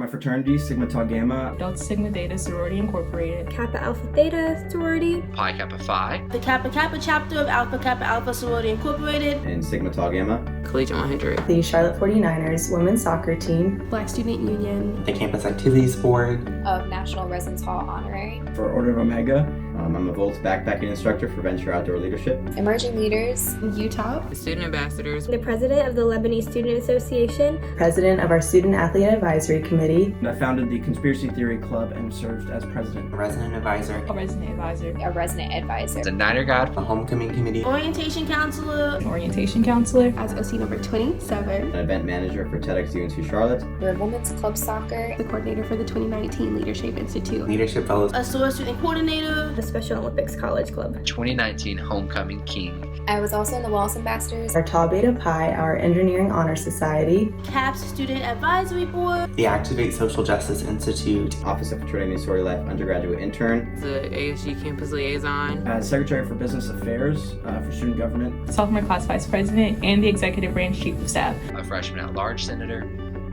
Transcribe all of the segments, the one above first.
fraternity, Sigma Tau Gamma. Delta Sigma Theta Sorority Incorporated. Kappa Alpha Theta Sorority. Pi Kappa Phi. The Kappa Kappa chapter of Alpha Kappa Alpha Sorority Incorporated. And Sigma Tau Gamma. Collegiate 100. The Charlotte 49ers Women's Soccer Team. Black Student Union. The Campus Activities Board. Of National Residence Hall Honorary. For Order of Omega. I'm a Volts backpacking instructor for Venture Outdoor Leadership. Emerging Leaders. Utah. The Student Ambassadors. The President of the Lebanese Student Association. President of our Student Athlete Advisory Committee. And I founded the Conspiracy Theory Club and served as president. A resident advisor. A resident advisor. A resident advisor. The Niner Guide. A homecoming committee. Orientation counselor. An orientation counselor. As OC number 27. An event manager for TEDx UNC Charlotte. We're Women's Club Soccer. The coordinator for the 2019 Leadership Institute. Leadership fellows. A SOAR student coordinator. The Special Olympics College Club. 2019 Homecoming King. I was also in the Wallace Ambassadors. Our Tau Beta Pi, our Engineering Honor Society. CAPS Student Advisory Board. The Activate Social Justice Institute. Office of Fraternity and Sorority Life undergraduate intern. The ASG Campus Liaison. As Secretary for Business Affairs for Student Government. Sophomore Class Vice President and the Executive Branch Chief of Staff. A Freshman at Large Senator.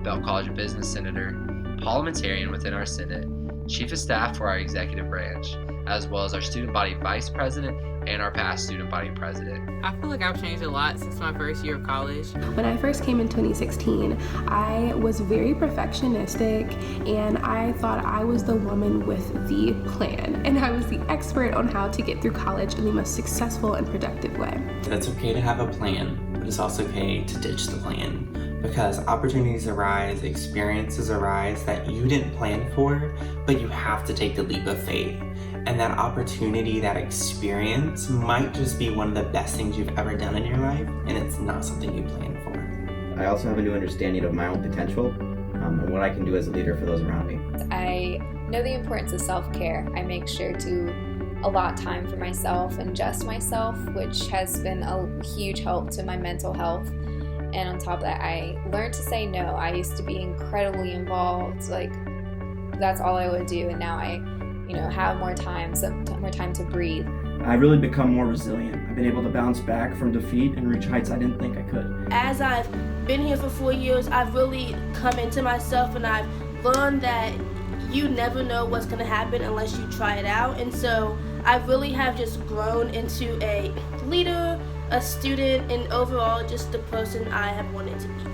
Bell College of Business Senator. Parliamentarian within our Senate. Chief of Staff for our Executive Branch, as well as our Student Body Vice President and our past Student Body President. I feel like I've changed a lot since my first year of college. When I first came in 2016, I was very perfectionistic and I thought I was the woman with the plan and I was the expert on how to get through college in the most successful and productive way. It's okay to have a plan, but it's also okay to ditch the plan. Because opportunities arise, experiences arise that you didn't plan for, but you have to take the leap of faith. And that opportunity, that experience might just be one of the best things you've ever done in your life, and it's not something you planned for. I also have a new understanding of my own potential and what I can do as a leader for those around me. I know the importance of self-care. I make sure to allot time for myself and just myself, which has been a huge help to my mental health. And on top of that, I learned to say no. I used to be incredibly involved, like that's all I would do, and now I, have more time to breathe. I've really become more resilient. I've been able to bounce back from defeat and reach heights I didn't think I could. As I've been here for 4 years, I've really come into myself and I've learned that you never know what's going to happen unless you try it out. And so I really have just grown into a leader, a student, and overall just the person I have wanted to be.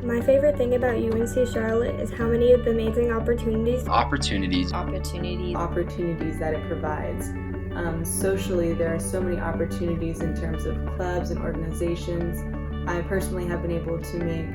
My favorite thing about UNC Charlotte is how many of the amazing opportunities that it provides. Socially, there are so many opportunities in terms of clubs and organizations. I personally have been able to make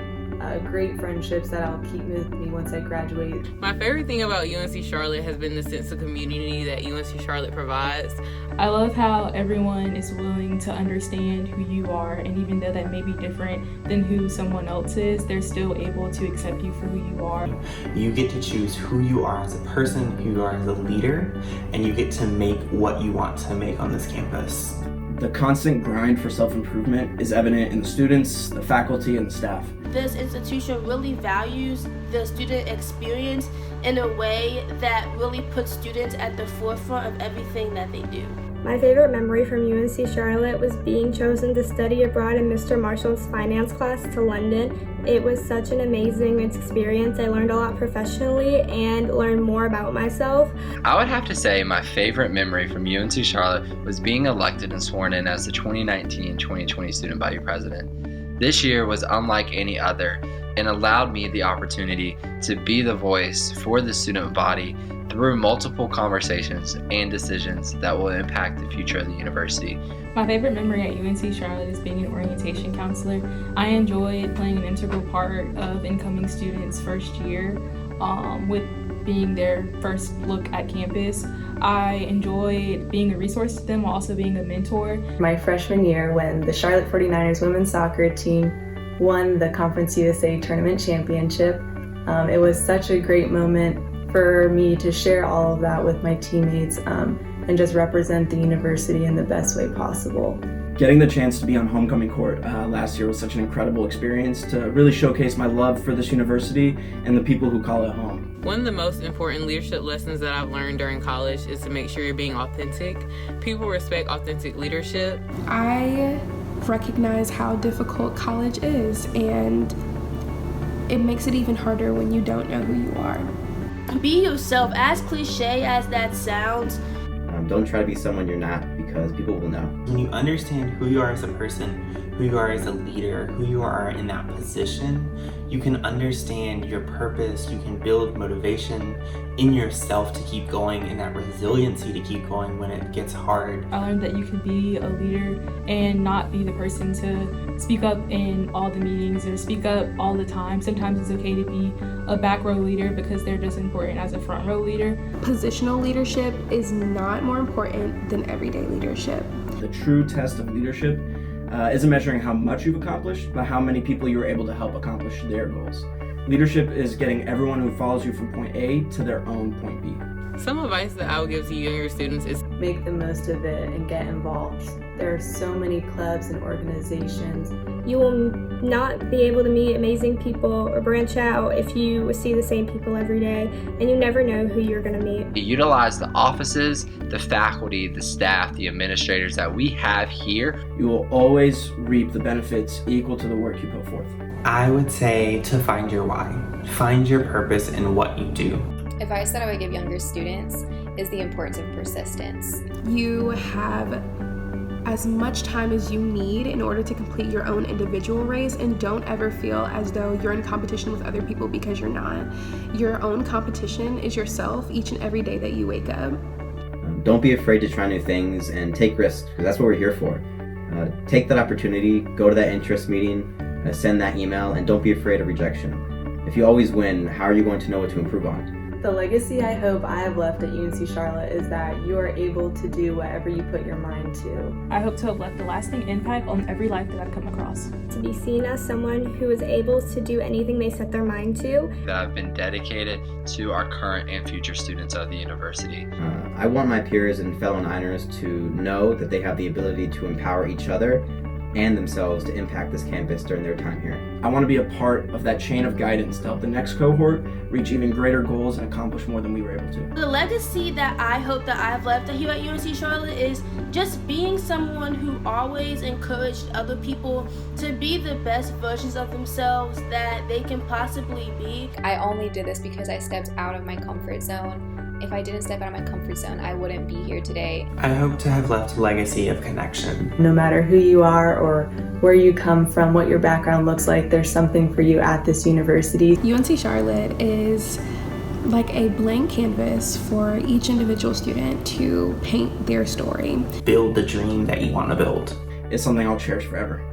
great friendships that I'll keep with me once I graduate. My favorite thing about UNC Charlotte has been the sense of community that UNC Charlotte provides. I love how everyone is willing to understand who you are, and even though that may be different than who someone else is, they're still able to accept you for who you are. You get to choose who you are as a person, who you are as a leader, and you get to make what you want to make on this campus. The constant grind for self-improvement is evident in the students, the faculty, and the staff. This institution really values the student experience in a way that really puts students at the forefront of everything that they do. My favorite memory from UNC Charlotte was being chosen to study abroad in Mr. Marshall's finance class to London. It was such an amazing experience. I learned a lot professionally and learned more about myself. I would have to say my favorite memory from UNC Charlotte was being elected and sworn in as the 2019-2020 Student Body President. This year was unlike any other and allowed me the opportunity to be the voice for the student body through multiple conversations and decisions that will impact the future of the university. My favorite memory at UNC Charlotte is being an orientation counselor. I enjoyed playing an integral part of incoming students' first year with being their first look at campus. I enjoyed being a resource to them while also being a mentor. My freshman year, when the Charlotte 49ers Women's Soccer Team won the Conference USA Tournament Championship, it was such a great moment for me to share all of that with my teammates and just represent the university in the best way possible. Getting the chance to be on homecoming court last year was such an incredible experience to really showcase my love for this university and the people who call it home. One of the most important leadership lessons that I've learned during college is to make sure you're being authentic. People respect authentic leadership. I recognize how difficult college is, and it makes it even harder when you don't know who you are. Be yourself, as cliche as that sounds. Don't try to be someone you're not, because people will know. When you understand who you are as a person, who you are as a leader, who you are in that position, you can understand your purpose, you can build motivation in yourself to keep going and that resiliency to keep going when it gets hard. I learned that you can be a leader and not be the person to speak up in all the meetings or speak up all the time. Sometimes it's okay to be a back row leader because they're just important as a front row leader. Positional leadership is not more important than everyday leadership. The true test of leadership isn't measuring how much you've accomplished, but how many people you were able to help accomplish their goals. Leadership is getting everyone who follows you from point A to their own point B. Some advice that I would give to younger students is Make the most of it and get involved. There are so many clubs and organizations. You will not be able to meet amazing people or branch out if you see the same people every day, and you never know who you're going to meet. Utilize the offices, the faculty, the staff, the administrators that we have here. You will always reap the benefits equal to the work you put forth. I would say to find your why. Find your purpose in what you do. Advice that I would give younger students is the importance of persistence. You have as much time as you need in order to complete your own individual race, and don't ever feel as though you're in competition with other people, because you're not. Your own competition is yourself each and every day that you wake up. Don't be afraid to try new things and take risks, because that's what we're here for. Take that opportunity, go to that interest meeting, send that email, and don't be afraid of rejection. If you always win, how are you going to know what to improve on? The legacy I hope I have left at UNC Charlotte is that you are able to do whatever you put your mind to. I hope to have left a lasting impact on every life that I've come across. To be seen as someone who is able to do anything they set their mind to. That have been dedicated to our current and future students of the university. I want my peers and fellow Niners to know that they have the ability to empower each other and themselves to impact this campus during their time here. I want to be a part of that chain of guidance to help the next cohort reach even greater goals and accomplish more than we were able to. The legacy that I hope that I've left here at UNC Charlotte is just being someone who always encouraged other people to be the best versions of themselves that they can possibly be. I only did this because I stepped out of my comfort zone. If I didn't step out of my comfort zone, I wouldn't be here today. I hope to have left a legacy of connection. No matter who you are or where you come from, what your background looks like, there's something for you at this university. UNC Charlotte is like a blank canvas for each individual student to paint their story. Build the dream that you want to build. It's something I'll cherish forever.